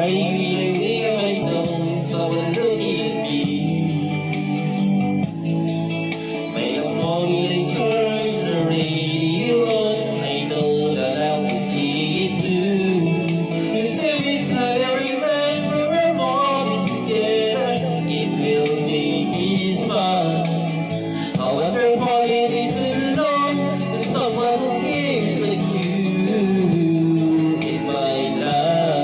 kaibigan ng sa walang ibig. May morning turn the radio on. I know that I will see it too. 'Cause every time I remember our mornings together, it will make me smile. However far it is too long, there's someone who cares like you in my life.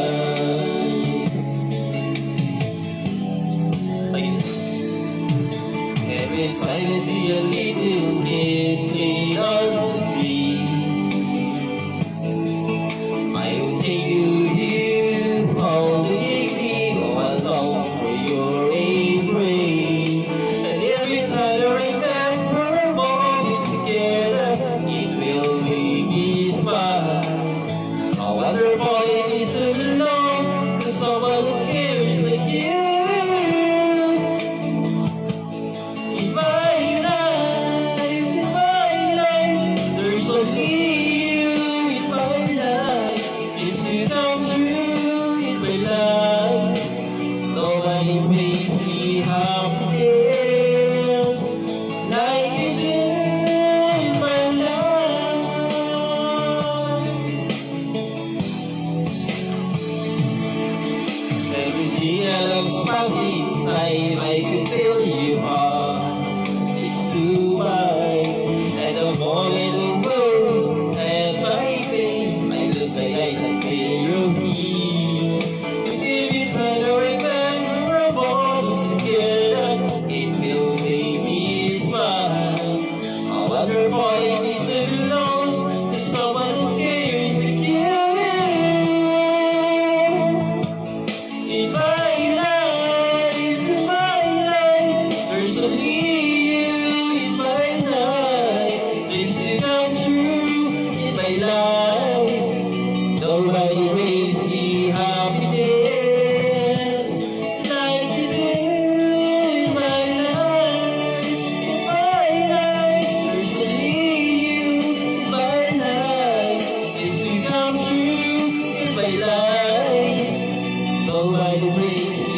Every time I see a little kid playing on the street, I will take you here all the way. Oh, I long for your embrace. And every time I remember our mornings together, it will make me smile. However far it is too long, there's someone who cares like you in my life, there's only you in my life. Just to come through in my life. Nobody makes me happiness like you do in my life. Every see a love's passing time, I can feel your heart is too wide. And the moment the words at my face, I lose my eyes and feel your peace. 'Cause every time I remember our mornings together, it will make me smile. However far it is too long, there's someone who cares like you in my life, there's only you in my life. There's to come through in my life. Nobody makes me happiness like you do in my life. There's only you in my life. There's to come through in my life. Nobody makes me